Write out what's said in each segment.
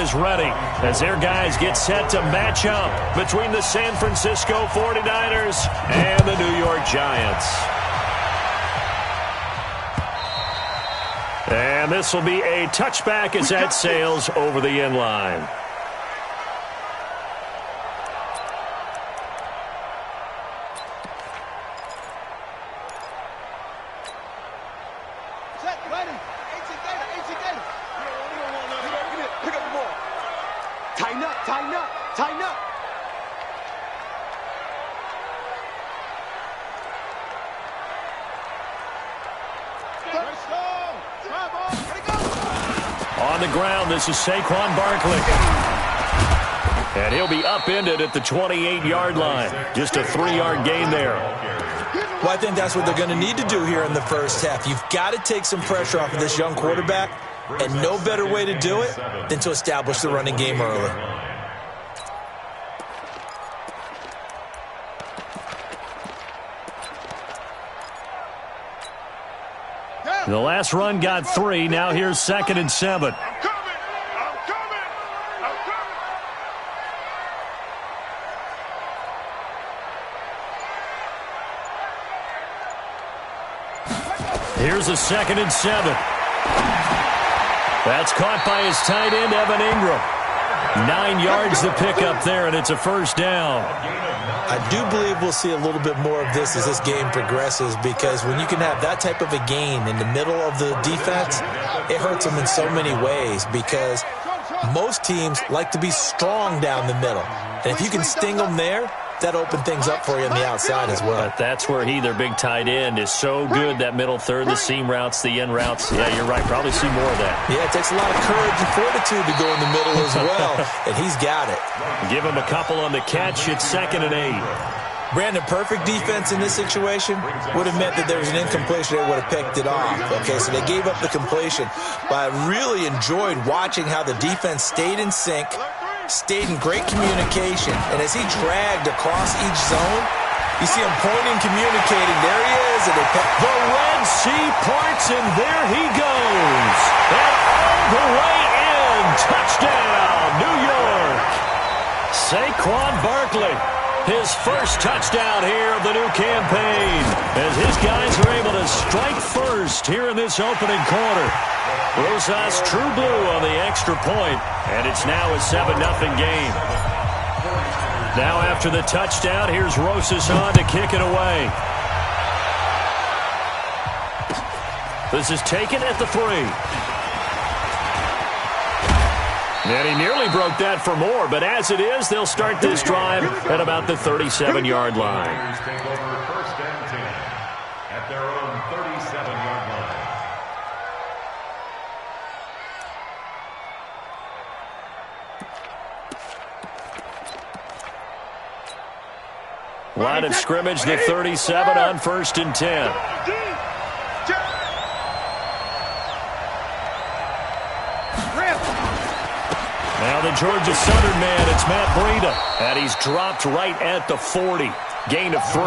is ready as their guys get set to match up between the San Francisco 49ers and the New York Giants. And this will be a touchback as that sails over the end line. On the ground, this is Saquon Barkley. And he'll be upended at the 28-yard line. Just a 3-yard gain there. Well, I think that's what they're going to need to do here in the first half. You've got to take some pressure off of this young quarterback, and no better way to do it than to establish the running game early. The last run got 3. Now here's 2nd and 7. Here's a 2nd and 7. That's caught by his tight end, Evan Ingram. 9 yards to pick up there, and it's a first down. I do believe we'll see a little bit more of this as this game progresses, because when you can have that type of a gain in the middle of the defense, it hurts them in so many ways, because most teams like to be strong down the middle. And if you can sting them there, that opened things up for you on the outside as well. But that's where their big tight end, is so good, that middle third, the seam routes, the end routes. Yeah, you're right. Probably see more of that. Yeah, it takes a lot of courage and fortitude to go in the middle as well, and he's got it. Give him a couple on the catch. It's 2nd and 8. Brandon, perfect defense in this situation would have meant that there was an incompletion. They would have picked it off. Okay, so they gave up the completion. But I really enjoyed watching how the defense stayed in sync, stayed in great communication, and as he dragged across each zone, you see him pointing, communicating. There he is. And they the Red Sea parts, and there he goes. And all the way in. Touchdown, New York. Saquon Barkley. His first touchdown here of the new campaign, as his guys are able to strike first here in this opening quarter. Rosas true blue on the extra point, and it's now a 7-0 game. Now after the touchdown, here's Rosas on to kick it away. This is taken at the 3. And he nearly broke that for more, but as it is, they'll start this drive at about the 37-yard line. Take over 1st and 10 at their own 37-yard line. Line of scrimmage, the 37 on 1st and 10. Now the Georgia Southern man, it's Matt Breida, and he's dropped right at the 40. Gain of 3.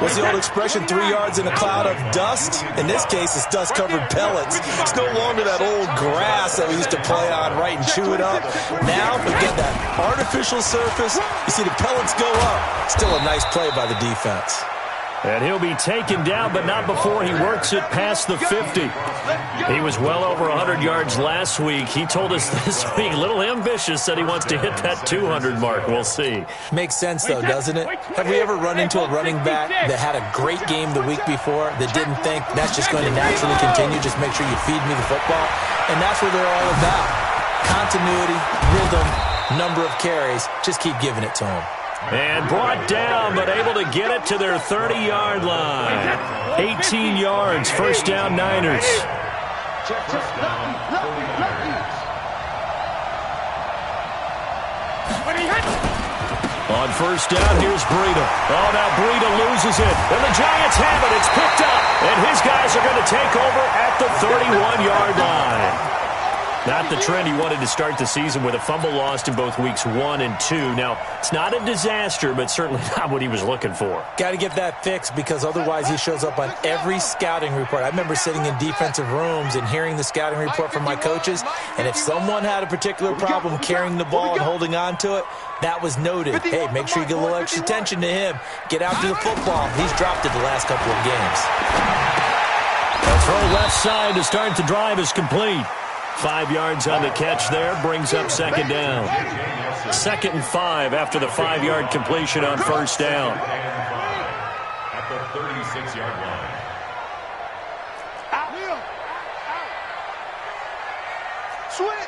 What's the old expression, 3 yards in a cloud of dust? In this case, it's dust-covered pellets. It's no longer that old grass that we used to play on, right, and chew it up. Now, we get that artificial surface. You see the pellets go up. Still a nice play by the defense. And he'll be taken down, but not before he works it past the 50. He was well over 100 yards last week. He told us this week, a little ambitious, that he wants to hit that 200 mark. We'll see. Makes sense, though, doesn't it? Have we ever run into a running back that had a great game the week before that didn't think that's just going to naturally continue? Just make sure you feed me the football. And that's what they're all about. Continuity, rhythm, number of carries. Just keep giving it to him. And brought down, but able to get it to their 30-yard line. 18 yards, first down Niners. On first down, here's Breida. Oh, now Breida loses it. And the Giants have it. It's picked up. And his guys are going to take over at the 31-yard line. Not the trend he wanted to start the season with, a fumble lost in both weeks 1 and 2. Now, it's not a disaster, but certainly not what he was looking for. Got to get that fixed because otherwise he shows up on every scouting report. I remember sitting in defensive rooms and hearing the scouting report from my coaches, and if someone had a particular problem carrying the ball and holding on to it, that was noted. Hey, make sure you get a little extra attention to him. Get out to the football. He's dropped it the last couple of games. The throw left side to start the drive is complete. 5 yards on the catch there, brings up second down. 2nd and 5 after the 5-yard completion on first down. At the 36-yard line. Out. Switch.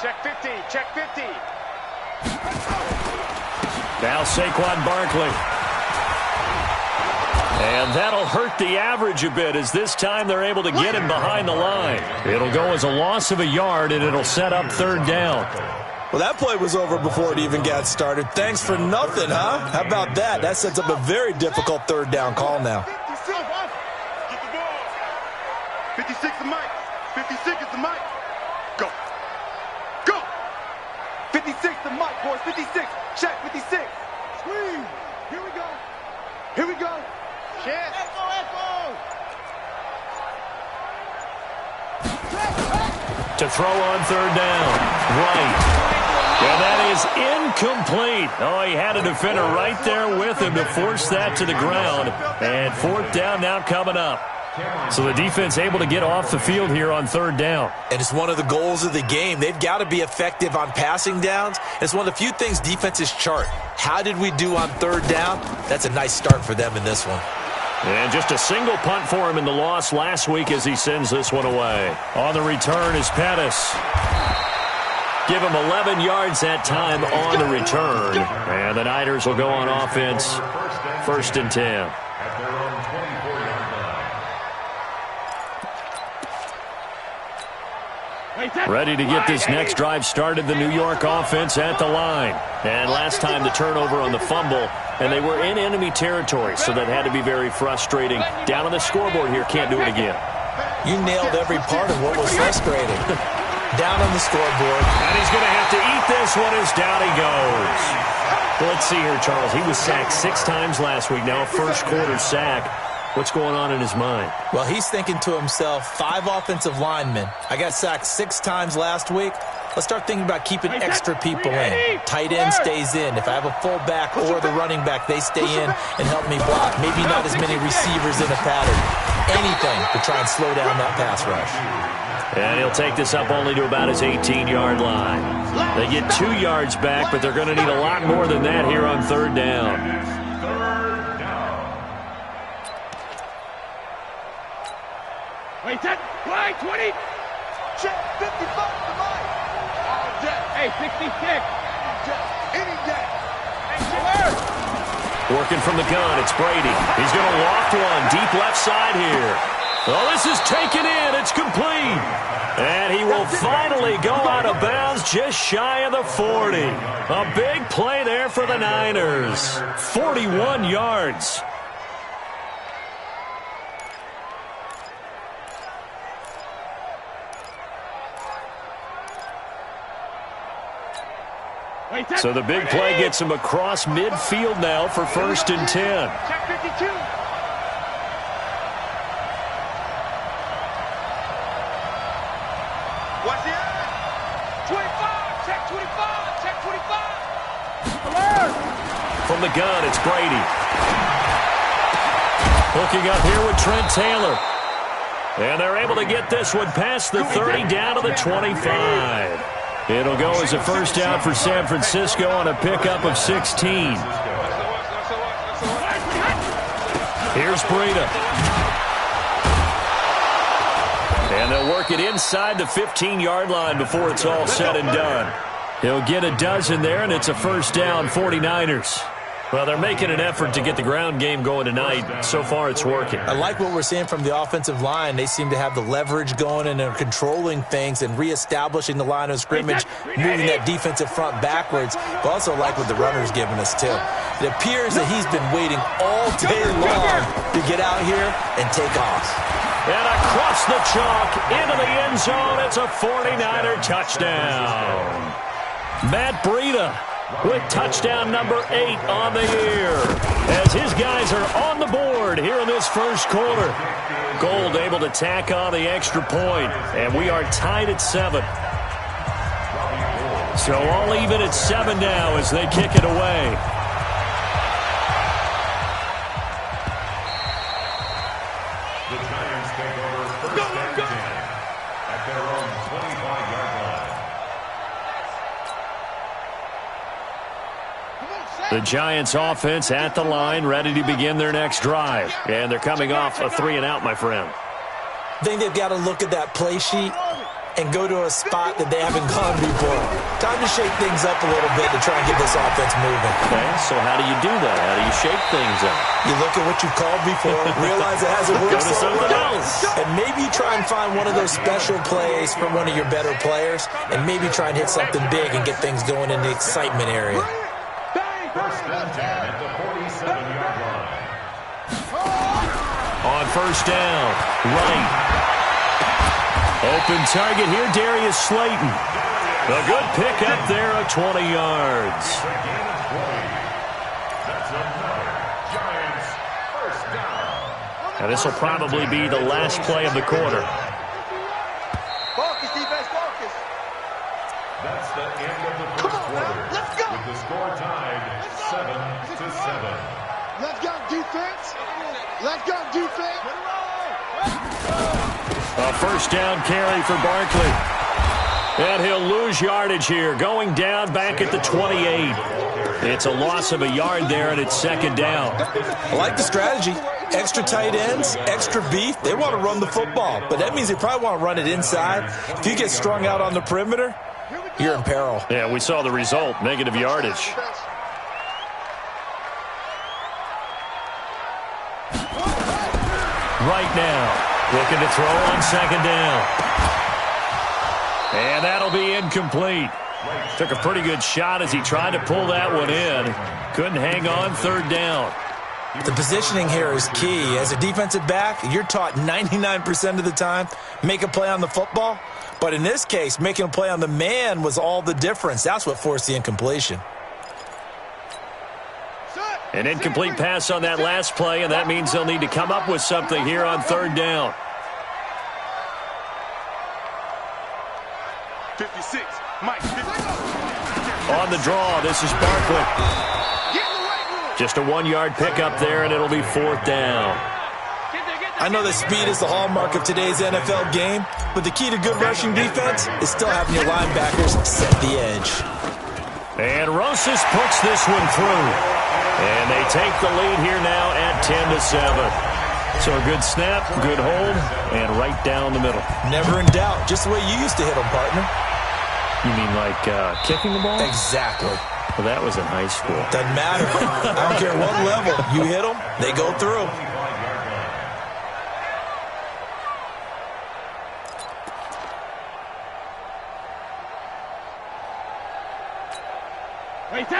Check 50. Now Saquon Barkley. And that'll hurt the average a bit as this time they're able to get him behind the line. It'll go as a loss of a yard, and it'll set up third down. Well, that play was over before it even got started. Thanks for nothing, huh? How about that? That sets up a very difficult third down call now. Get the ball. 56 the mic. 56 is the mic. Go. 56 the mic, boys. 56. Check 56. Squeeze. Here we go. Yes. Echo. To throw on third down. Right. And that is incomplete. Oh, he had a defender right there with him to force that to the ground. And fourth down now coming up. So the defense able to get off the field here on third down. And it's one of the goals of the game. They've got to be effective on passing downs. It's one of the few things defenses chart. How did we do on third down? That's a nice start for them in this one. And just a single punt for him in the loss last week as he sends this one away. On the return is Pettis. Give him 11 yards that time on the return. And the Niners will go on offense. 1st and 10. Ready to get this next drive started, the New York offense at the line. And last time the turnover on the fumble, and they were in enemy territory, so that had to be very frustrating. Down on the scoreboard here, can't do it again. You nailed every part of what was frustrating. Down on the scoreboard. And he's going to have to eat this one as down he goes. Well, let's see here, Charles. He was sacked 6 times last week, now a first quarter sack. What's going on in his mind? Well, he's thinking to himself, 5 offensive linemen. I got sacked 6 times last week. Let's start thinking about keeping extra people in. Tight end stays in. If I have a fullback or the running back, they stay in and help me block. Maybe not as many receivers in a pattern. Anything to try and slow down that pass rush. And he'll take this up only to about his 18-yard line. They get 2 yards back, but they're going to need a lot more than that here on third down. Wait, 10, play, 20. Check, 55 to Mike. All day. Hey, 66. Any day. Hey, working from the gun, it's Brady. He's going to loft one deep left side here. Oh, this is taken in. It's complete. And he will finally go out of bounds just shy of the 40. A big play there for the Niners. 41 yards. So the big play gets him across midfield now for 1st and 10. Check 52. What's the end? 25. Check 25. Check 25. Alert. From the gun, it's Brady. Hooking up here with Trent Taylor. And they're able to get this one past the 30 down to the 25. It'll go as a first down for San Francisco on a pickup of 16. Here's Breida. And they'll work it inside the 15-yard line before it's all said and done. He'll get a dozen there, and it's a first down, 49ers. Well, they're making an effort to get the ground game going tonight. So far, it's working. I like what we're seeing from the offensive line. They seem to have the leverage going and they're controlling things and reestablishing the line of scrimmage, moving that defensive front backwards. But also like what the runner's giving us, too. It appears that he's been waiting all day long to get out here and take off. And across the chalk into the end zone. It's a 49er touchdown. Matt Breida with touchdown number 8 on the year, as his guys are on the board here in this first quarter. Gold able to tack on the extra point, and we are tied at 7. So all even at 7 now as they kick it away. The Giants take over first and 10 at their own 25-yard line. The Giants offense at the line, ready to begin their next drive. And they're coming off a 3-and-out, my friend. I think they've got to look at that play sheet and go to a spot that they haven't gone before. Time to shake things up a little bit to try and get this offense moving. Okay, so how do you do that? How do you shake things up? You look at what you've called before, realize it hasn't worked Go to something else. and maybe try and find one of those special plays from one of your better players, and maybe try and hit something big and get things going in the excitement area. First and 10 at the 47-yard line. On first down, right. Open target here, Darius Slayton. A good pick up there of 20 yards. That's another Giants first down. Now this will probably be the last play of the quarter. Focus, defense, focus. That's the end of the first quarter. Let's go. With the score tied 7-7. Let's go, defense. Let's go, defense. A first down carry for Barkley. And he'll lose yardage here, going down back at the 28. It's a loss of a yard there, and it's second down. I like the strategy. Extra tight ends, extra beef. They want to run the football, but that means they probably want to run it inside. If you get strung out on the perimeter, you're in peril. Yeah, we saw the result, negative yardage. Right now. Looking to throw on second down. And that'll be incomplete. Took a pretty good shot as he tried to pull that one in. Couldn't hang on third down. The positioning here is key. As a defensive back, you're taught 99% of the time, make a play on the football. But in this case, making a play on the man was all the difference. That's what forced the incompletion. An incomplete pass on that last play, and that means they'll need to come up with something here on third down. 56, Mike, 50. On the draw, this is Barkley. Just a 1-yard pickup there, and it'll be fourth down. I know that speed is the hallmark of today's NFL game, but the key to good rushing defense is still having your linebackers set the edge. And Rosas puts this one through. And they take the lead here now at 10-7. So a good snap, good hold, and right down the middle. Never in doubt. Just the way you used to hit them, partner. You mean like kicking the ball? Exactly. Well, that was in high school. Doesn't matter. I don't care what level. You hit them, they go through.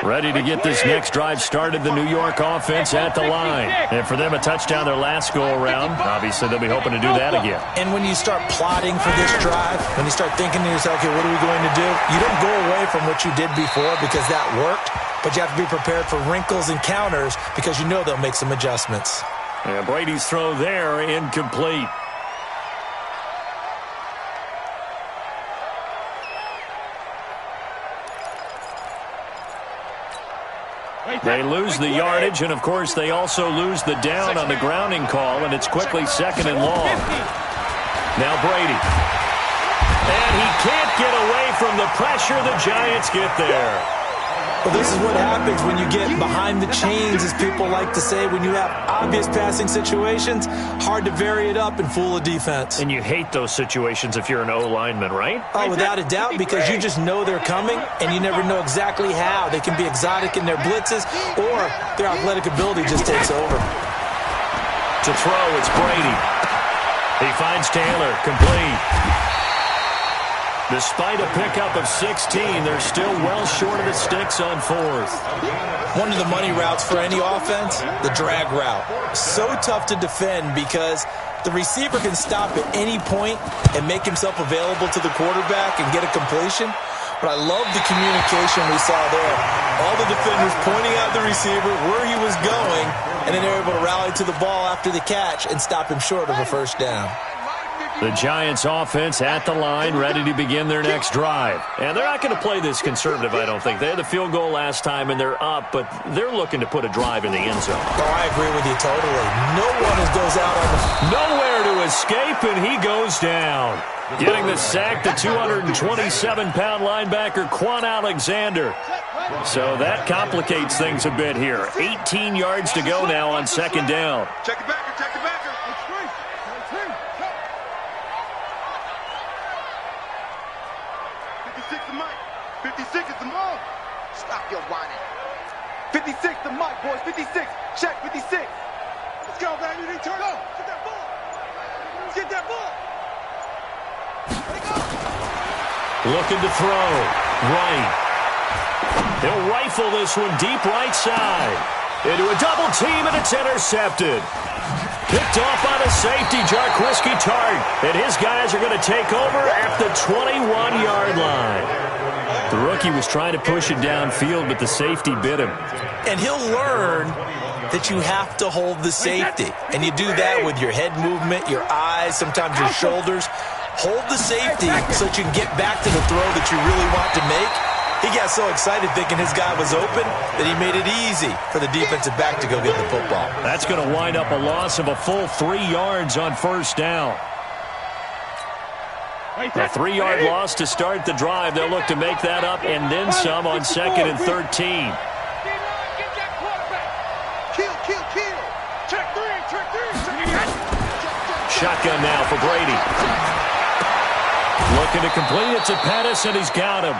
Ready to get this next drive started, the New York offense at the line. And for them, a touchdown their last go-around. Obviously, they'll be hoping to do that again. And when you start plotting for this drive, when you start thinking to yourself, okay, what are we going to do? You don't go away from what you did before because that worked, but you have to be prepared for wrinkles and counters because you know they'll make some adjustments. And Brady's throw there, incomplete. They lose the yardage, and, of course, they also lose the down on the grounding call, and it's quickly second and long. Now Brady. And he can't get away from the pressure. The Giants get there. Well, this is what happens when you get behind the chains, as people like to say. When you have obvious passing situations, hard to vary it up and fool a defense. And you hate those situations if you're an O-lineman, right? Oh, without a doubt, because you just know they're coming, and you never know exactly how. They can be exotic in their blitzes, or their athletic ability just takes over. To throw, it's Brady. He finds Taylor, complete. Despite a pickup of 16, they're still well short of the sticks on fourth. One of the money routes for any offense, the drag route. So tough to defend because the receiver can stop at any point and make himself available to the quarterback and get a completion. But I love the communication we saw there. All the defenders pointing out the receiver, where he was going, and then they're able to rally to the ball after the catch and stop him short of a first down. The Giants offense at the line, ready to begin their next drive. And they're not going to play this conservative, I don't think. They had the field goal last time, and they're up, but they're looking to put a drive in the end zone. Oh, I agree with you totally. No one goes out on the... Nowhere to escape, and he goes down. Getting the sack, the 227-pound linebacker, Quan Alexander. So that complicates things a bit here. 18 yards to go now on second down. Check the backer, check the backer. 56 to Mike. 56 is the ball. Stop your whining. 56 to Mike, boys. 56. Check 56. Let's go, baby. Turn up. Get that ball. Let's get that ball. Looking to throw. Right. He'll rifle this one deep right side. Into a double team, and it's intercepted. Picked off by the safety, Jarquiski Tart. And his guys are going to take over at the 21-yard line. The rookie was trying to push it downfield, but the safety bit him. And he'll learn that you have to hold the safety. And you do that with your head movement, your eyes, sometimes your shoulders. Hold the safety so that you can get back to the throw that you really want to make. He got so excited thinking his guy was open that he made it easy for the defensive back to go get the football. That's going to wind up a loss of a full 3 yards on first down. A 3-yard loss to start the drive. They'll look to make that up and then some on second and 13. Shotgun now for Brady. Looking to complete it to Pettis, and he's got him.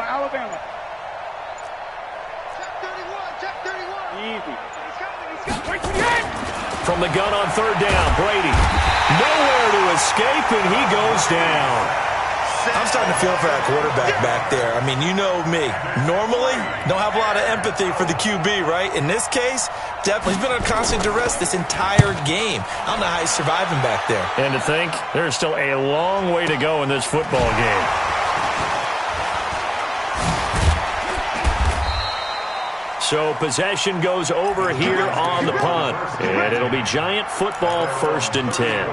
Alabama. Check 31. Easy. From the gun on third down, Brady. Nowhere to escape, and he goes down. I'm starting to feel for that quarterback back there. I mean, you know me. Normally, don't have a lot of empathy for the QB, right? In this case, definitely he's been on constant duress this entire game. I don't know how he's surviving back there. And to think, there's still a long way to go in this football game. So possession goes over here on the punt. And it'll be Giant football, 1st and 10.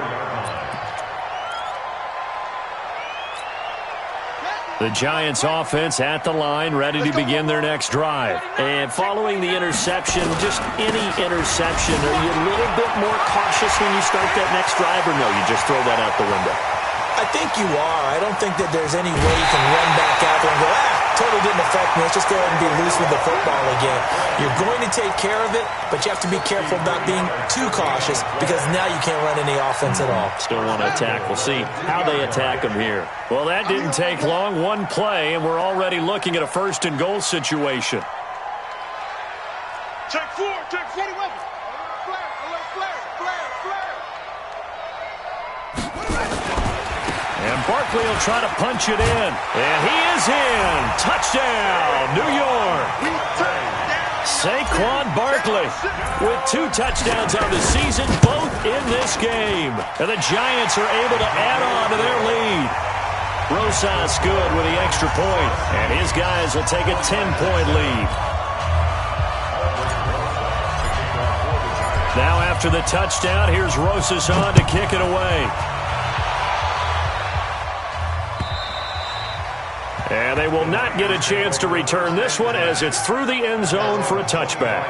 The Giants offense at the line, ready to begin their next drive. And following the interception, just any interception, are you a little bit more cautious when you start that next drive, or no, you just throw that out the window? I think you are. I don't think that there's any way you can run back out there and go, totally didn't affect me. Let's just go ahead and be loose with the football again. You're going to take care of it, but you have to be careful about being too cautious because now you can't run any offense at all. Still want to attack. We'll see how they attack them here. Well, that didn't take long. One play, and we're already looking at a 1st and goal situation. Check 4, check 41. And Barkley will try to punch it in. And he is in. Touchdown, New York. Saquon Barkley with 2 touchdowns on the season, both in this game. And the Giants are able to add on to their lead. Roshade good with the extra point. And his guys will take a 10-point lead. Now after the touchdown, here's Roshade to kick it away. And they will not get a chance to return this one as it's through the end zone for a touchback.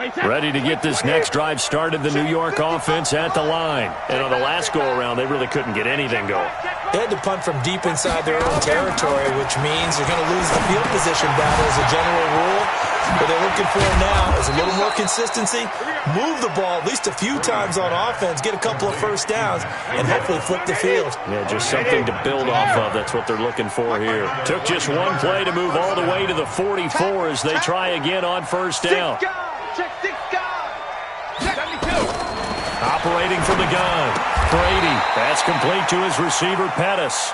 Ready to get this next drive started, the New York offense at the line. And on the last go-around, they really couldn't get anything going. They had to punt from deep inside their own territory, which means they're going to lose the field position battle as a general rule. What they're looking for now is a little more consistency, move the ball at least a few times on offense, get a couple of first downs, and hopefully flip the field. Yeah, just something to build off of. That's what they're looking for here. Took just one play to move all the way to the 44 as they try again on first down. Check 6 guys. Check 72. Operating from the gun, Brady. That's complete to his receiver, Pettis.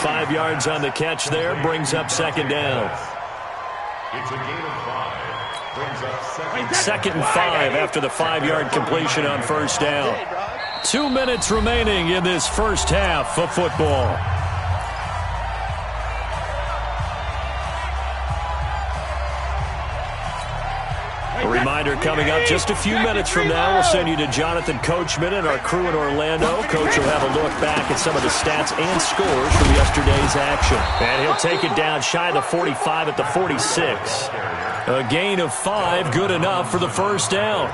5 yards on the catch there, brings up second down. It's a gain of 5. Brings up Second and 5 after the 5-yard completion on first down. 2 minutes remaining in this first half of football. A reminder coming up just a few minutes from now, we'll send you to Jonathan Coachman and our crew in Orlando. Coach will have a look back at some of the stats and scores from yesterday's action. And he'll take it down shy of the 45 at the 46. A gain of 5, good enough for the first down.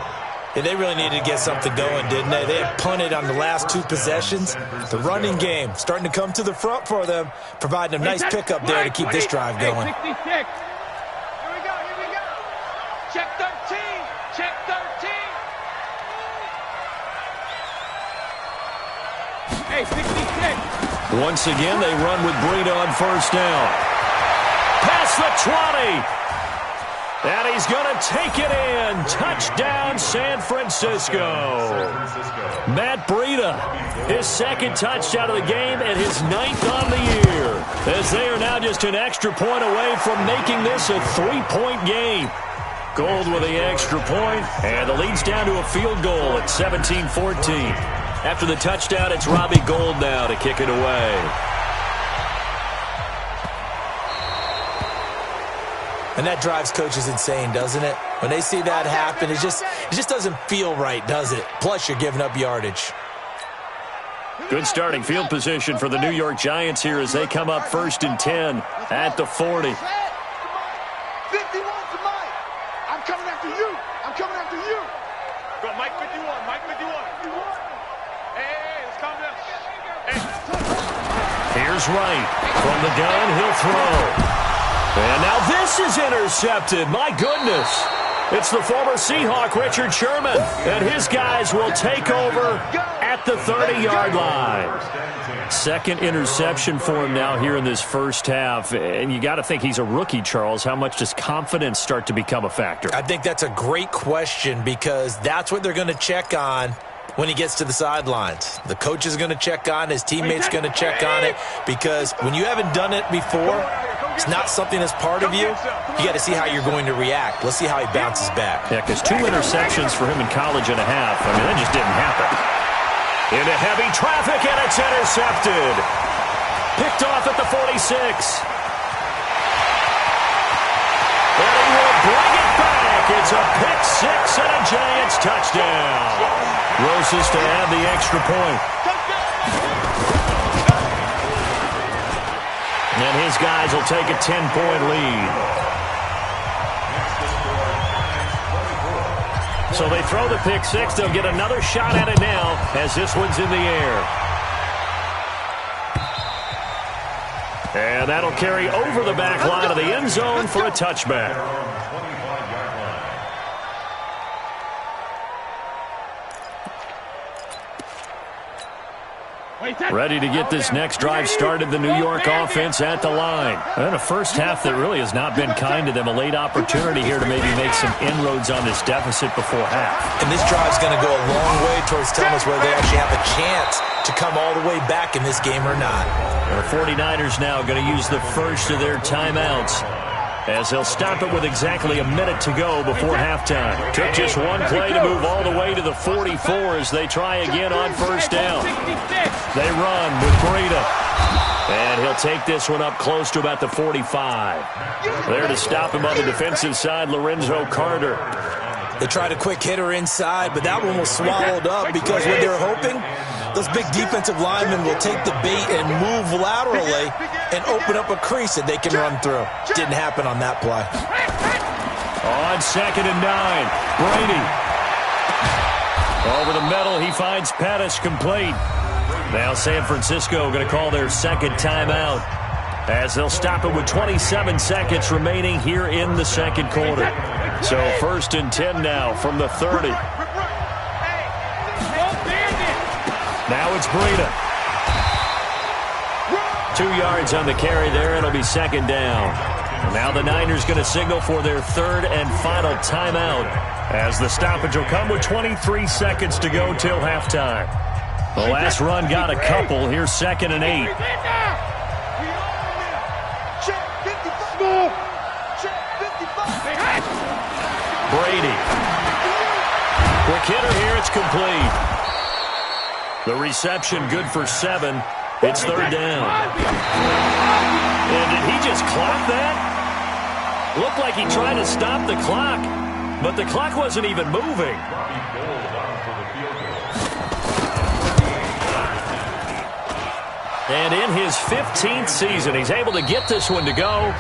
Yeah, they really needed to get something going, didn't they? They had punted on the last 2 possessions. The running game starting to come to the front for them, providing a nice pickup there to keep this drive going. 66. Here we go. Check 13. Check 13. Hey, 66. Once again, they run with Breida on first down. Past the 20. And he's going to take it in. Touchdown, San Francisco. Matt Breida, his second touchdown of the game and his 9th on the year. As they are now just an extra point away from making this a 3-point game. Gold with the extra point, and the lead's down to a field goal at 17-14. After the touchdown, it's Robbie Gould now to kick it away. And that drives coaches insane, doesn't it? When they see that happen, it just doesn't feel right, does it? Plus, you're giving up yardage. Good starting field position for the New York Giants here as they come up 1st and 10 at the 40. 51 to Mike. I'm coming after you. I'm coming after you. Go, Mike 51. Mike 51. Hey, let's calm down. Hey. Here's Wright. From the gun, he'll throw. And now this is intercepted. My goodness. It's the former Seahawk, Richard Sherman. And his guys will take over at the 30-yard line. Second interception for him now here in this first half. And you got to think he's a rookie, Charles. How much does confidence start to become a factor? I think that's a great question because that's what they're going to check on when he gets to the sidelines. The coach is going to check on, his teammates going to check on it, because when you haven't done it before, it's not something that's part of you. You got to see how you're going to react. Let's see how he bounces back. Yeah, because 2 interceptions for him in college and a half. I mean, that just didn't happen. Into heavy traffic, and it's intercepted. Picked off at the 46. And he will bring it back. It's a pick 6 and a Giants touchdown. Roses to add the extra point. And his guys will take a 10-point lead. So they throw the pick 6. They'll get another shot at it now as this one's in the air. And that'll carry over the back line of the end zone for a touchback. Ready to get this next drive started, the New York offense at the line. And a first half that really has not been kind to them. A late opportunity here to maybe make some inroads on this deficit before half. And this drive's going to go a long way towards telling us whether they actually have a chance to come all the way back in this game or not. The 49ers now going to use the first of their timeouts as they'll stop it with exactly a minute to go before halftime. Took just one play to move all the way to the 44 as they try again on first down. They run with Breida. And he'll take this one up close to about the 45. There to stop him on the defensive side, Lorenzo Carter. They tried a quick hitter inside, but that one was swallowed up because what they were hoping, those big defensive linemen will take the bait and move laterally and open up a crease that they can run through. Didn't happen on that play. On 2nd and 9, Brady. Over the middle, he finds Pettis complete. Now San Francisco going to call their second timeout as they'll stop it with 27 seconds remaining here in the second quarter. So 1st and 10 now from the 30. Now it's Breida. 2 yards on the carry there. It'll be 2nd down. Now the Niners going to signal for their 3rd and final timeout as the stoppage will come with 23 seconds to go till halftime. The last run got a couple. Here's 2nd and 8. Brady. Quick hitter here. It's complete. The reception good for 7. It's 3rd down. And did he just clock that? Looked like he tried to stop the clock, but the clock wasn't even moving. And in his 15th season, he's able to get this one to go.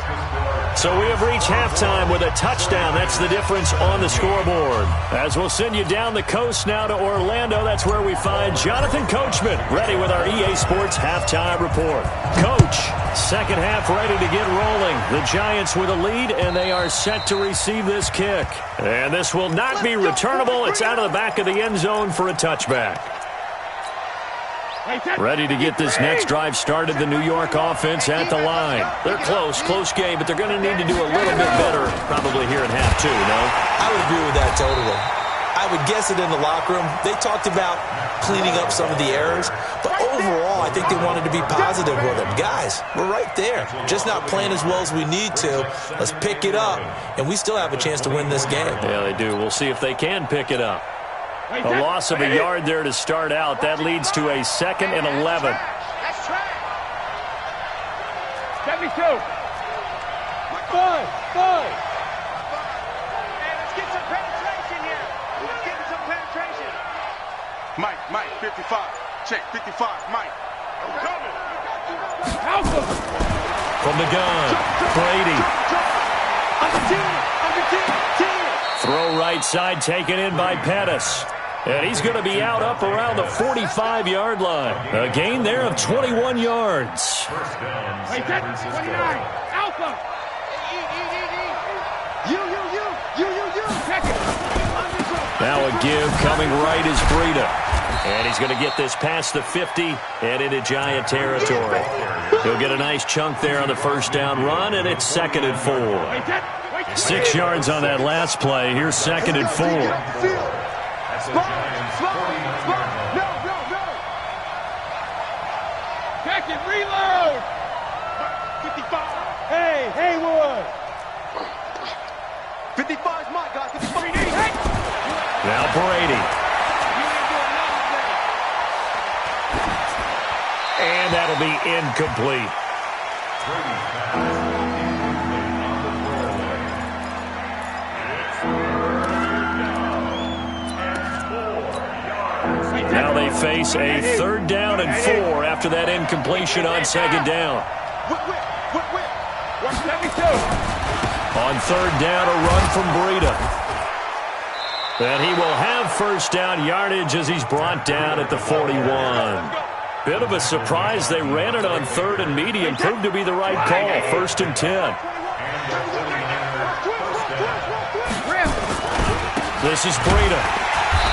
So we have reached halftime with a touchdown. That's the difference on the scoreboard. As we'll send you down the coast now to Orlando, that's where we find Jonathan Coachman ready with our EA Sports halftime report. Coach, second half ready to get rolling. The Giants with a lead, and they are set to receive this kick. And this will not be returnable. It's out of the back of the end zone for a touchback. Ready to get this next drive started, the New York offense at the line. They're close game, but they're going to need to do a little bit better probably here in half 2, no? I would agree with that totally. I would guess it in the locker room. They talked about cleaning up some of the errors, but overall I think they wanted to be positive with them. Guys, we're right there. Just not playing as well as we need to. Let's pick it up, and we still have a chance to win this game. Yeah, they do. We'll see if they can pick it up. A loss of a yard there to start out. That leads to a 2nd and 11. That's track. 72. 5. Hey, let's get some penetration here. Let's get some penetration. Mike, 55. Check, 55. Mike. I'm coming. Alpha. From the gun, Brady. Throw right side taken in by Pettis. And he's going to be out up around the 45-yard line. A gain there of 21 yards. Hey, 29. Alpha. You. Check it. Now a give coming right is Breida. And he's going to get this past the 50 and into Giant territory. He'll get a nice chunk there on the first down run, and it's 2nd and 4. 6 yards on that last play. Here's 2nd and 4. Spot. No. Check it, reload. 55. Hey, Haywood. 55's my guy. 55. Now Brady. And that'll be incomplete. Now they face a 3rd down and 4 after that incompletion on 2nd down. On 3rd down, a run from Breida. And he will have first down yardage as he's brought down at the 41. Bit of a surprise. They ran it on 3rd and medium. Proved to be the right call. 1st and 10. This is Breida.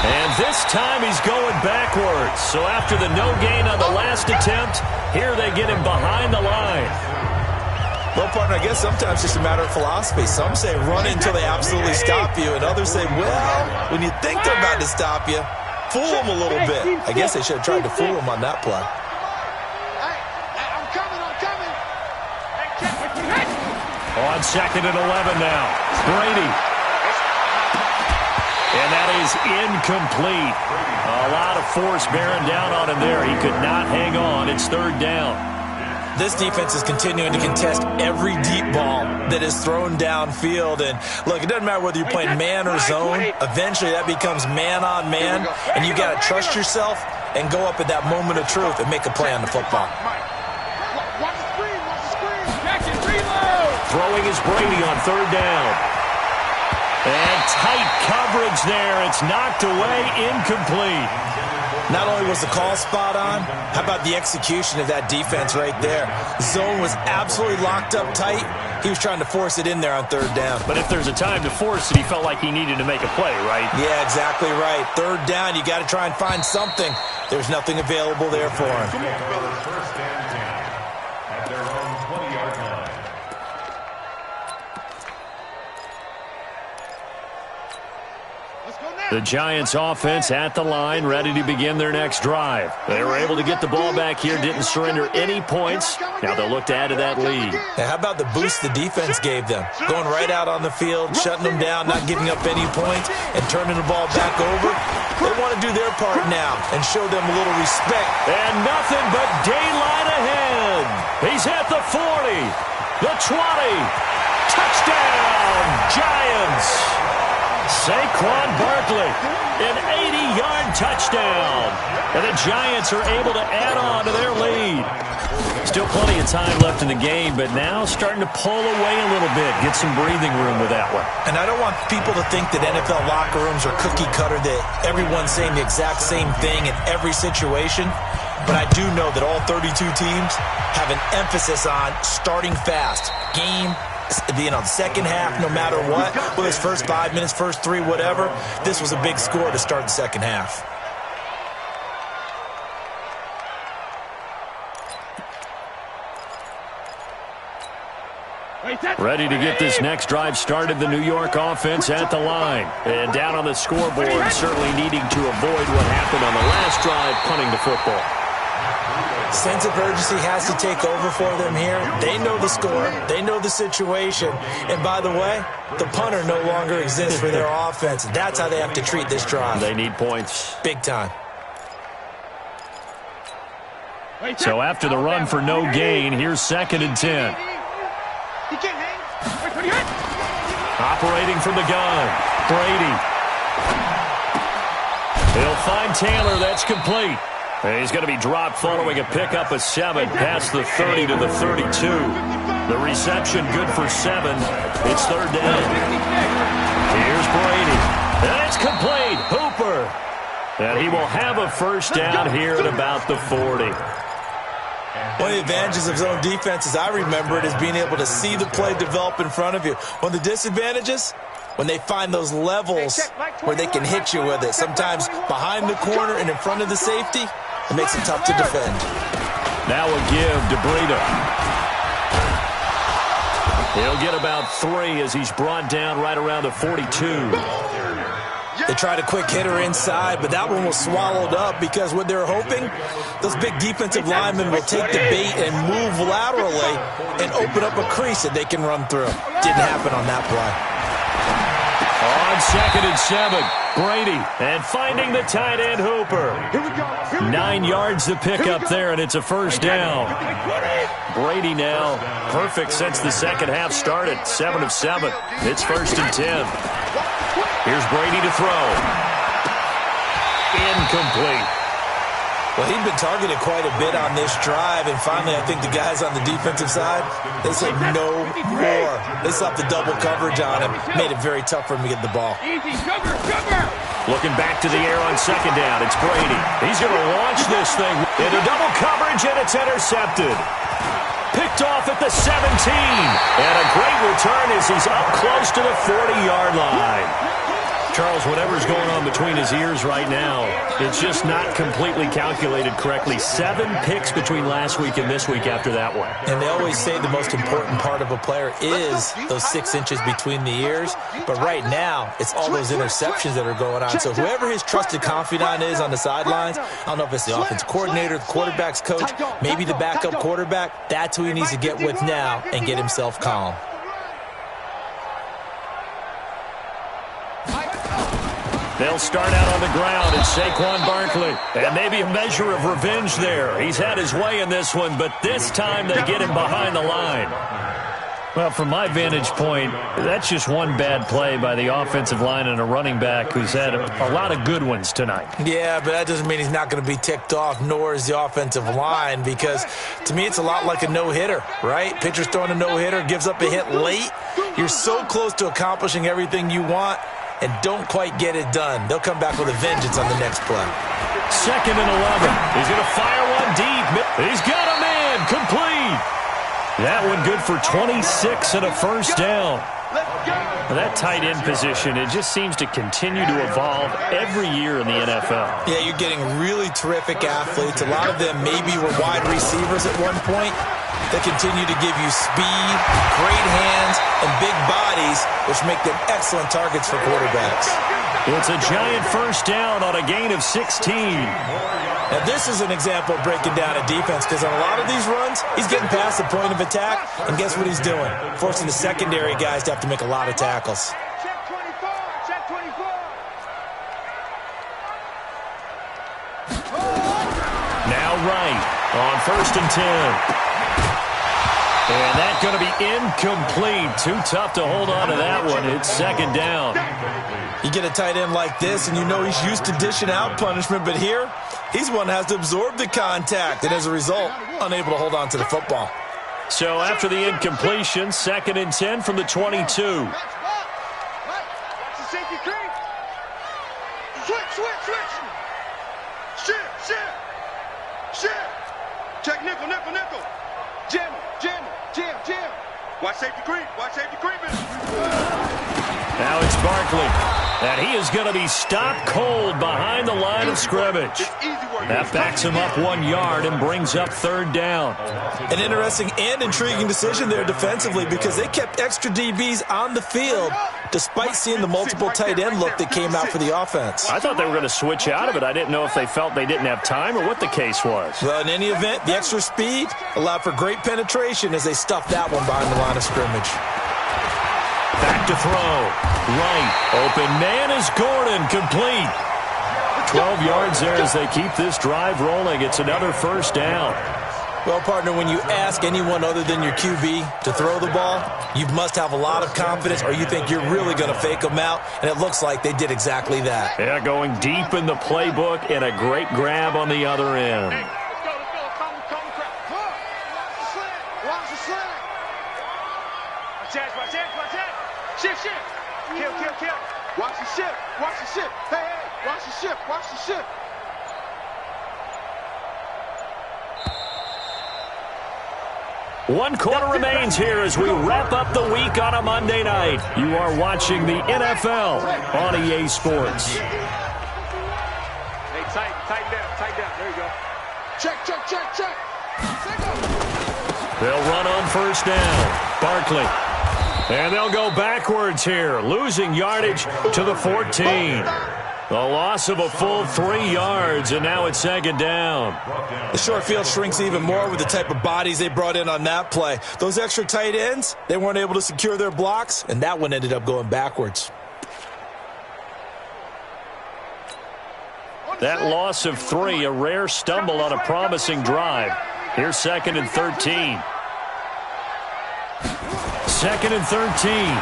And this time he's going backwards. So after the no gain on the last attempt, here they get him behind the line. Well, partner, I guess sometimes it's just a matter of philosophy. Some say run until they absolutely stop you, and others say, well, when you think they're about to stop you, fool them a little bit. I guess they should have tried to fool them on that play. I'm coming. On 2nd and 11 now. Brady. And that is incomplete. A lot of force bearing down on him there. He could not hang on. It's 3rd down. This defense is continuing to contest every deep ball that is thrown downfield. And, look, it doesn't matter whether you're playing man or zone. Eventually that becomes man on man. And you got to trust yourself and go up at that moment of truth and make a play on the football. Watch the screen. Check it, reload. Throwing is Brady on 3rd down. And tight coverage there. It's knocked away, incomplete. Not only was the call spot on, how about the execution of that defense right there? Zone was absolutely locked up tight. He was trying to force it in there on third down. But if there's a time to force it, he felt like he needed to make a play, right? Yeah, exactly right. Third down, you got to try and find something. There's nothing available there for him. First and 10 at their own 20-yard line. The Giants offense at the line, ready to begin their next drive. They were able to get the ball back here, didn't surrender any points. Now they'll look to add to that lead. How about the boost the defense gave them? Going right out on the field, shutting them down, not giving up any points, and turning the ball back over. They want to do their part now and show them a little respect. And nothing but daylight ahead. He's at the 40, the 20. Touchdown, Giants. Saquon Barkley, an 80-yard touchdown. And the Giants are able to add on to their lead. Still plenty of time left in the game, but now starting to pull away a little bit, get some breathing room with that one. And I don't want people to think that NFL locker rooms are cookie cutter, that everyone's saying the exact same thing in every situation. But I do know that all 32 teams have an emphasis on starting fast. Game being on the second half, no matter what, whether it's first 5 minutes, first 3, whatever, this was a big score to start the second half. Ready to get this next drive started, the New York offense at the line. And down on the scoreboard, certainly needing to avoid what happened on the last drive, punting the football. Sense of urgency has to take over for them here. They know the score. They know the situation. And by the way, the punter no longer exists for their offense. That's how they have to treat this drive. They need points. Big time. So after the run for no gain, here's 2nd and 10. Operating from the gun, Brady. He'll find Taylor. That's complete. And he's going to be dropped following a pickup of 7 past the 30 to the 32. The reception good for 7. It's 3rd down. Here's Brady. And it's complete. Hooper. And he will have a first down here at about the 40. One of the advantages of zone defense, as I remember it, is being able to see the play develop in front of you. One of the disadvantages, when they find those levels where they can hit you with it. Sometimes behind the corner and in front of the safety, it makes it tough to defend. Now a give to Breida. He'll get about 3 as he's brought down right around the 42. They tried a quick hitter inside, but that one was swallowed up because what they're hoping, those big defensive linemen will take the bait and move laterally and open up a crease that they can run through. Didn't happen on that play. On 2nd and 7, Brady, and finding the tight end Hooper. 9 yards to pick up there, and it's a first down. Brady now perfect since the second half started, 7 of 7. It's 1st and 10. Here's Brady to throw. Incomplete. Well, he'd been targeted quite a bit on this drive, and finally I think the guys on the defensive side, they said no more. They slapped the double coverage on him, made it very tough for him to get the ball. Looking back to the air on 2nd down, it's Brady. He's going to launch this thing into double coverage, and it's intercepted. Picked off at the 17. And a great return as he's up close to the 40-yard line. Charles, whatever's going on between his ears right now, it's just not completely calculated correctly. 7 picks between last week and this week after that one. And they always say the most important part of a player is those 6 inches between the ears. But right now, it's all those interceptions that are going on. So whoever his trusted confidant is on the sidelines, I don't know if it's the offensive coordinator, the quarterback's coach, maybe the backup quarterback, that's who he needs to get with now and get himself calm. They'll start out on the ground. It's Saquon Barkley. And maybe a measure of revenge there. He's had his way in this one, but this time they get him behind the line. Well, from my vantage point, that's just one bad play by the offensive line and a running back who's had a lot of good ones tonight. Yeah, but that doesn't mean he's not going to be ticked off, nor is the offensive line, because to me it's a lot like a no-hitter, right? Pitcher's throwing a no-hitter, gives up a hit late. You're so close to accomplishing everything you want and don't quite get it done. They'll come back with a vengeance on the next play. 2nd and 11. He's going to fire one deep. He's got a man. Complete. That one good for 26 and a first down. That tight end position, it just seems to continue to evolve every year in the NFL. Yeah, you're getting really terrific athletes. A lot of them maybe were wide receivers at one point. They continue to give you speed, great hands, and big bodies, which make them excellent targets for quarterbacks. It's a giant first down on a gain of 16. Now, this is an example of breaking down a defense, because on a lot of these runs, he's getting past the point of attack, and guess what he's doing? Forcing the secondary guys to have to make a lot of tackles. Check 24. Check 24. Now right on 1st and 10. And that's going to be incomplete. Too tough to hold on to that one. It's 2nd down. You get a tight end like this, and you know he's used to dishing out punishment, but here, he's one that has to absorb the contact, and as a result, unable to hold on to the football. So after the incompletion, 2nd and 10 from the 22. Safety creep. Switch. Shift. Check nickel. Jam. Watch safety creep. Now it's Barkley. And he is going to be stopped cold behind the line of scrimmage. That backs him up 1 yard and brings up 3rd down. An interesting and intriguing decision there defensively, because they kept extra DBs on the field despite seeing the multiple tight end look that came out for the offense. I thought they were going to switch out of it. I didn't know if they felt they didn't have time or what the case was. Well, in any event, the extra speed allowed for great penetration as they stuffed that one behind the line of scrimmage. Back to throw. Right. Open man is Gordon. Complete. 12 yards there as they keep this drive rolling. It's another first down. Well, partner, when you ask anyone other than your QB to throw the ball, you must have a lot of confidence, or you think you're really going to fake them out, and it looks like they did exactly that. Yeah, going deep in the playbook and a great grab on the other end. Let's go. Watch the slant. Watch that. Shift. Kill. Watch the shift. Hey, watch the shift. One quarter remains here as we wrap up the week on a Monday night. You are watching the NFL on EA Sports. Hey, tighten down. There you go. Check. They'll run on first down. Barkley. And they'll go backwards here, losing yardage to the 14. The loss of a full 3 yards, and now it's 2nd down. The short field shrinks even more with the type of bodies they brought in on that play. Those extra tight ends, they weren't able to secure their blocks, and that one ended up going backwards. That loss of 3, a rare stumble on a promising drive. Here's 2nd and 13. 2nd and 13.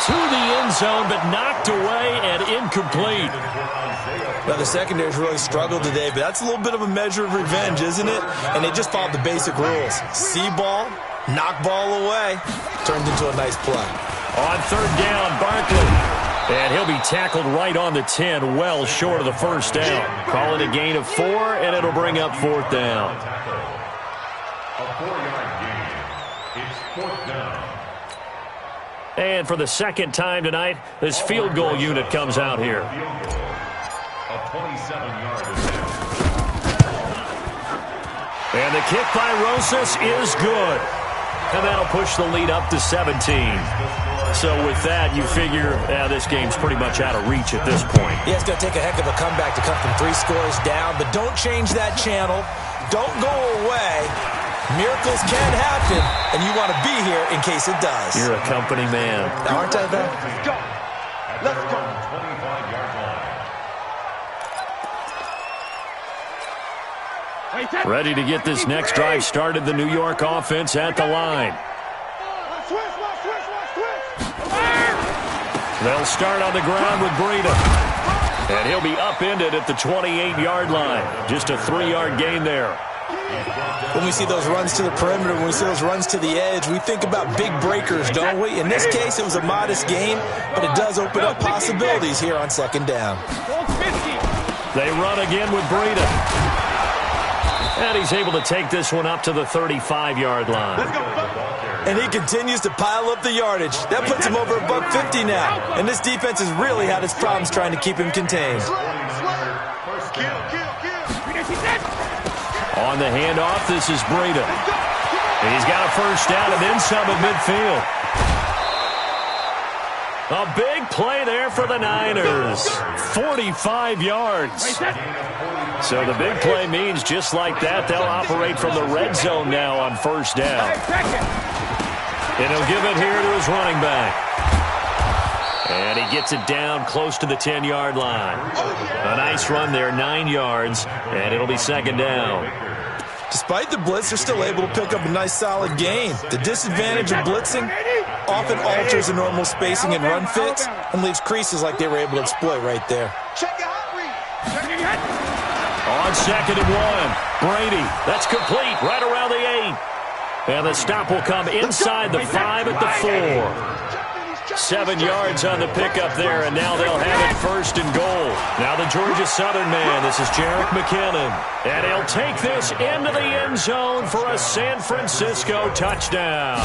To the end zone, but knocked away and incomplete. Now, the secondary's really struggled today, but that's a little bit of a measure of revenge, isn't it? And they just followed the basic rules. See ball, knock ball away. Turned into a nice play. On 3rd down, Barkley. And he'll be tackled right on the 10, well short of the first down. Call it a gain of 4, and it'll bring up 4th down. A 4-yard gain. It's 4th down. And for the 2nd time tonight, this field goal unit comes out here. A 27-yard attempt. And the kick by Rosas is good. And that'll push the lead up to 17. So with that, you figure this game's pretty much out of reach at this point. Yeah, it's going to take a heck of a comeback to come from 3 scores down, but don't change that channel. Don't go away. Miracles can happen, and you want to be here in case it does. You're a company man. Aren't I, though? Let's go. 25-yard line. Ready to get this next drive started, the New York offense at the line. They'll start on the ground with Breida. And he'll be upended at the 28-yard line. Just a 3-yard gain there. When we see those runs to the perimeter, when we see those runs to the edge, we think about big breakers, don't we? In this case, it was a modest gain, but it does open up possibilities here on second down. They run again with Breida. And he's able to take this one up to the 35-yard line. And he continues to pile up the yardage. That puts him over $150 now. And this defense has really had its problems trying to keep him contained. On the handoff, this is Breida. He's got a first down and then some at midfield. A big play there for the Niners. 45 yards. So the big play means just like that, they'll operate from the red zone now on first down. And he'll give it here to his running back. And he gets it down close to the 10-yard line. A nice run there, 9 yards, and it'll be second down. Despite the blitz, they're still able to pick up a nice solid gain. The disadvantage of blitzing often alters the normal spacing and run fits and leaves creases like they were able to exploit right there. On second and 1, Brady. That's complete right around the 8. And the stop will come inside the 5 at the 4. 7 yards on the pickup there, and now they'll have it first and goal. Now the Georgia Southern man, this is Jerick McKinnon. And he'll take this into the end zone for a San Francisco touchdown.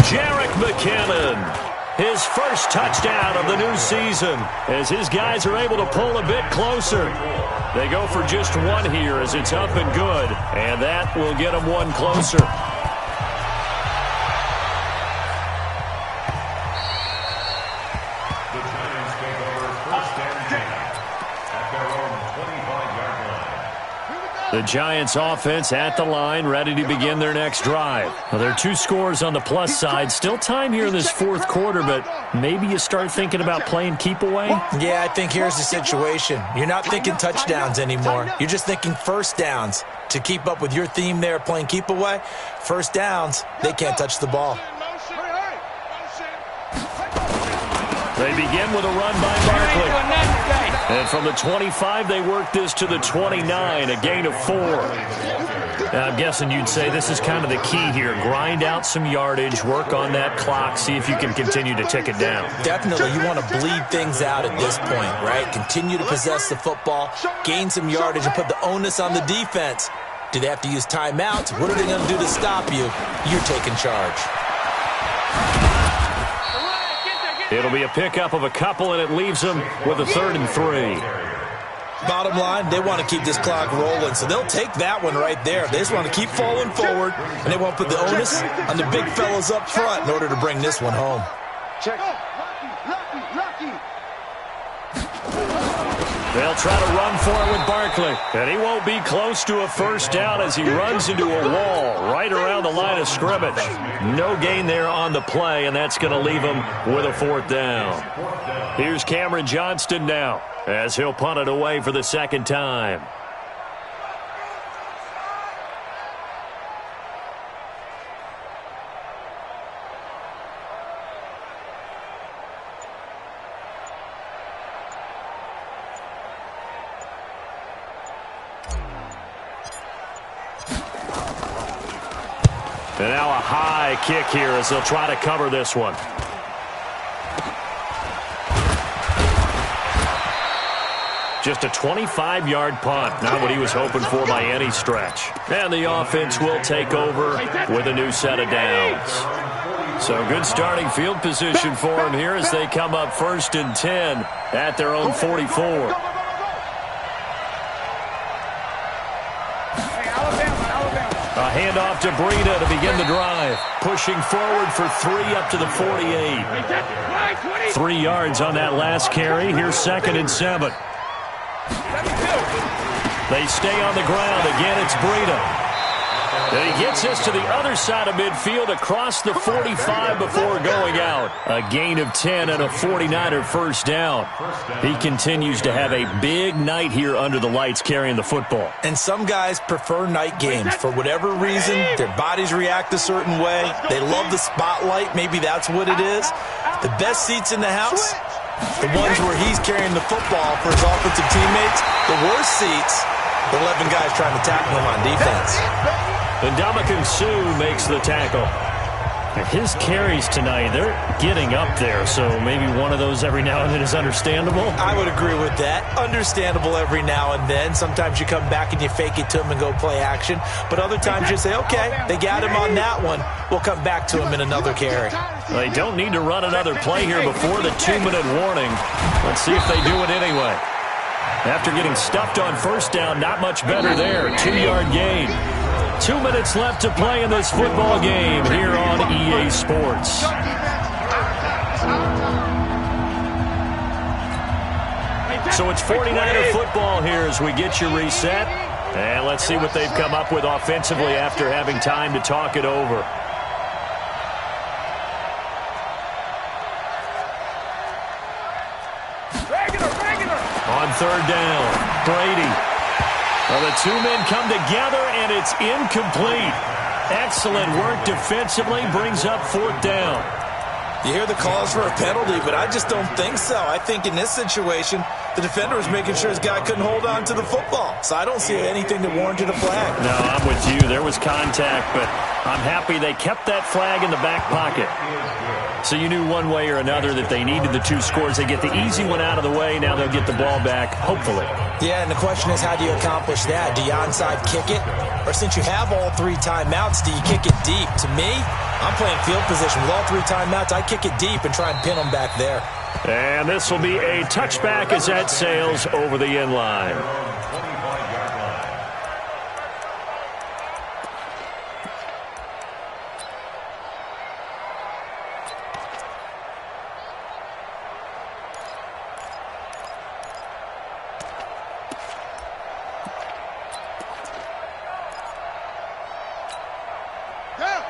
Jerick McKinnon, his first touchdown of the new season, as his guys are able to pull a bit closer. They go for just one here as it's up and good, and that will get them one closer. The Giants offense at the line, ready to begin their next drive. Well, there are 2 scores on the plus side. Still time here in this fourth quarter, but maybe you start thinking about playing keep away? Yeah, I think here's the situation. You're not thinking touchdowns anymore. You're just thinking first downs. To keep up with your theme there, playing keep away, first downs, they can't touch the ball. They begin with a run by Barkley. And from the 25, they work this to the 29, a gain of 4. Now, I'm guessing you'd say this is kind of the key here. Grind out some yardage, work on that clock, see if you can continue to tick it down. Definitely, you want to bleed things out at this point, right? Continue to possess the football, gain some yardage, and put the onus on the defense. Do they have to use timeouts? What are they going to do to stop you? You're taking charge. It'll be a pickup of a couple, and it leaves them with a 3rd and 3. Bottom line, they want to keep this clock rolling, so they'll take that one right there. They just want to keep falling forward, and they won't put the onus on the big fellas up front in order to bring this one home. They'll try to run for it with Barkley, and he won't be close to a first down as he runs into a wall right around the line of scrimmage. No gain there on the play, and that's going to leave him with a 4th down. Here's Cameron Johnston now as he'll punt it away for the second time. And now a high kick here as they'll try to cover this one. Just a 25-yard punt. Not what he was hoping for by any stretch. And the offense will take over with a new set of downs. So good starting field position for them here as they come up 1st and 10 at their own 44. A handoff to Breida to begin the drive. Pushing forward for 3 up to the 48. 3 yards on that last carry. Here's 2nd and 7. They stay on the ground. Again, it's Breida. And he gets this to the other side of midfield across the 45 before going out. A gain of 10 and a 49er first down. He continues to have a big night here under the lights carrying the football. And some guys prefer night games. For whatever reason, their bodies react a certain way. They love the spotlight. Maybe that's what it is. The best seats in the house, the ones where he's carrying the football for his offensive teammates. The worst seats, the 11 guys trying to tackle him on defense. And Ndamukong Suh makes the tackle. And his carries tonight, they're getting up there, so maybe one of those every now and then is understandable. I would agree with that. Understandable every now and then. Sometimes you come back and you fake it to him and go play action. But other times you say, okay, they got him on that one. We'll come back to him in another carry. They don't need to run another play here before the 2-minute warning. Let's see if they do it anyway. After getting stuffed on first down, not much better there. 2-yard gain. 2 minutes left to play in this football game here on EA Sports. So it's 49er football here as we get you reset. And let's see what they've come up with offensively after having time to talk it over. On third down, Brady. Well, the two men come together, and it's incomplete. Excellent work defensively, brings up fourth down. You hear the calls for a penalty, but I just don't think so. I think in this situation, the defender was making sure his guy couldn't hold on to the football. So I don't see anything that warranted a flag. No, I'm with you. There was contact, but I'm happy they kept that flag in the back pocket. So you knew one way or another that they needed the two scores. They get the easy one out of the way. Now they'll get the ball back, hopefully. Yeah, and the question is, how do you accomplish that? Do you onside kick it? Or since you have all three timeouts, do you kick it deep? To me, I'm playing field position with all three timeouts. I kick it deep and try and pin them back there. And this will be a touchback as that sails over the end line.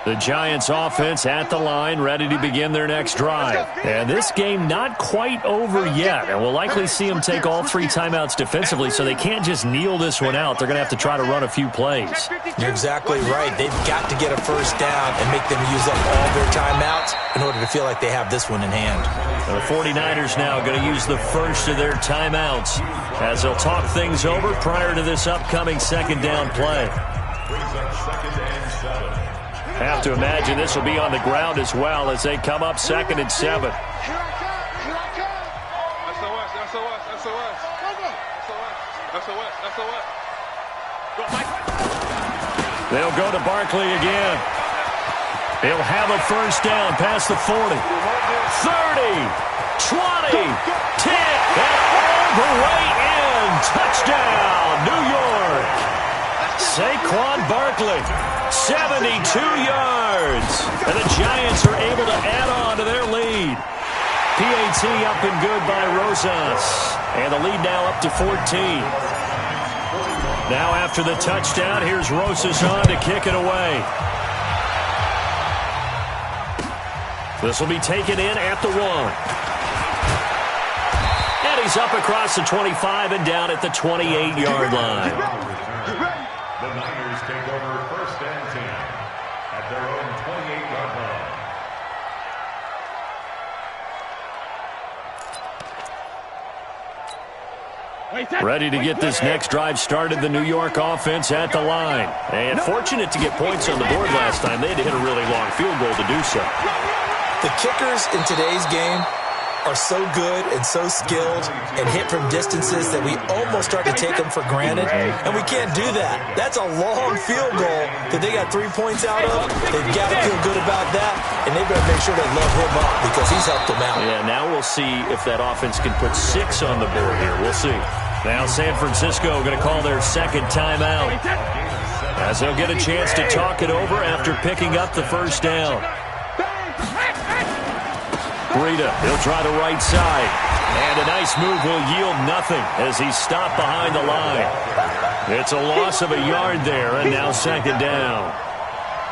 The Giants offense at the line, ready to begin their next drive. And this game not quite over yet. And we'll likely see them take all three timeouts defensively, so they can't just kneel this one out. They're going to have to try to run a few plays. You're exactly right. They've got to get a first down and make them use up all their timeouts in order to feel like they have this one in hand. The 49ers now going to use the first of their timeouts as they'll talk things over prior to this upcoming second down play. Have to imagine this will be on the ground as well as they come up 2nd and 7. They'll go to Barkley again. He'll have a first down past the 40. 30, 20, 10, and all the way in. Touchdown, New York. Saquon Barkley, 72 yards. And the Giants are able to add on to their lead. PAT up and good by Rosas. And the lead now up to 14. Now after the touchdown, here's Rosas on to kick it away. This will be taken in at the 1. And he's up across the 25 and down at the 28-yard line. The Niners take over 1st and 10 at their own 28-yard line. Ready to get this next drive started, the New York offense at the line. And fortunate to get points on the board last time. They had to hit a really long field goal to do so. The kickers in today's game are so good and so skilled and hit from distances that we almost start to take them for granted, and we can't do that. That's a long field goal that they got 3 points out of. They've got to feel good about that, and they better make sure they love him up because he's helped them out. Yeah, now we'll see if that offense can put 6 on the board here. We'll see. Now San Francisco going to call their second timeout as they'll get a chance to talk it over after picking up the first down. Breida, he'll try the right side. And a nice move will yield nothing as he's stopped behind the line. It's a loss of a yard there, and now second down.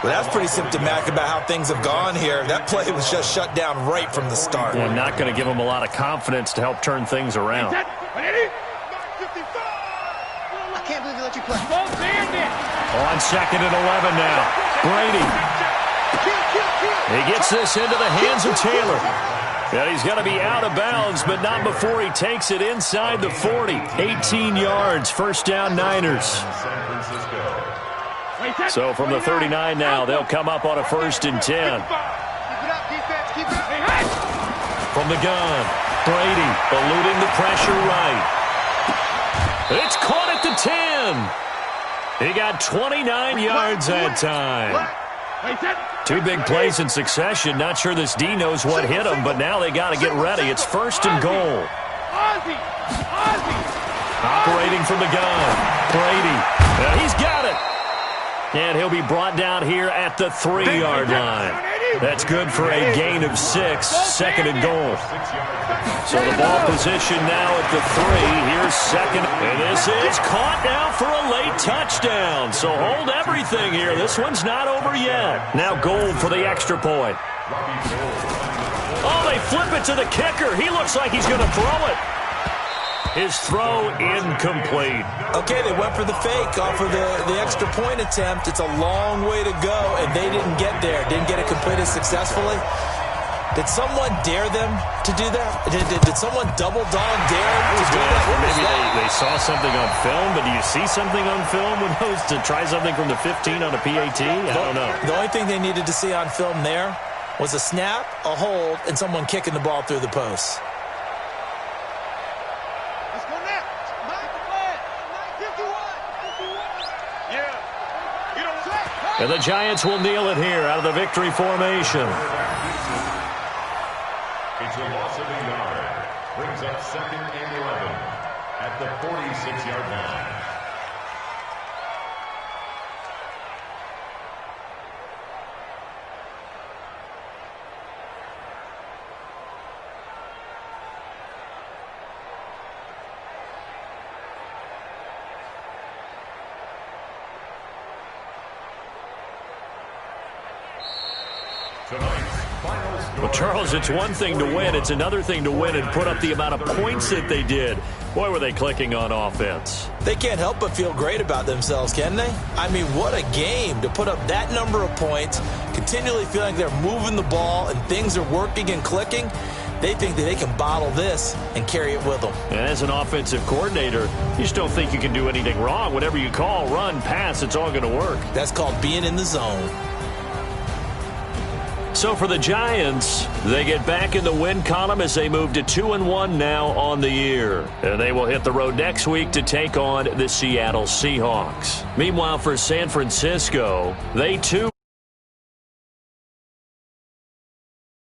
Well, that's pretty symptomatic about how things have gone here. That play was just shut down right from the start. Well, not going to give them a lot of confidence to help turn things around. I can't believe they let you play. On second and 11 now. Brady. He gets this into the hands of Taylor. And he's going to be out of bounds, but not before he takes it inside the 40. 18 yards, first down Niners. So from the 39 now, they'll come up on a 1st and 10. From the gun, Brady eluding the pressure right. It's caught at the 10. He got 29 yards that time. 2 big plays in succession. Not sure this D knows what hit him, but now they got to get ready. It's 1st and goal. Operating from the gun, Brady. He's got it. And he'll be brought down here at the 3-yard line. That's good for a gain of 6, 2nd and goal. So the ball position now at the 3. Here's second. And this is caught now for a late touchdown. So hold everything here. This one's not over yet. Now Gold for the extra point. Oh, they flip it to the kicker. He looks like he's going to throw it. His throw incomplete. Okay, they went for the fake off of the extra point attempt. It's a long way to go, and they didn't get there. Didn't get it completed successfully. Did someone dare them to do that? Did someone double dog dare to do that? Maybe they saw something on film, but do you see something on film with those to try something from the 15 on a PAT? I don't know. The only thing they needed to see on film there was a snap, a hold, and someone kicking the ball through the post. And the Giants will kneel it here out of the victory formation. It's a loss of a yard. Brings up 2nd and 11 at the 46-yard line. Well, Charles, it's one thing to win. It's another thing to win and put up the amount of points that they did. Boy, were they clicking on offense. They can't help but feel great about themselves, can they? I mean, what a game to put up that number of points, continually feeling like they're moving the ball and things are working and clicking. They think that they can bottle this and carry it with them. And as an offensive coordinator, you just don't think you can do anything wrong. Whatever you call, run, pass, it's all going to work. That's called being in the zone. So for the Giants, they get back in the win column as they move to 2-1 now on the year. And they will hit the road next week to take on the Seattle Seahawks. Meanwhile, for San Francisco, they too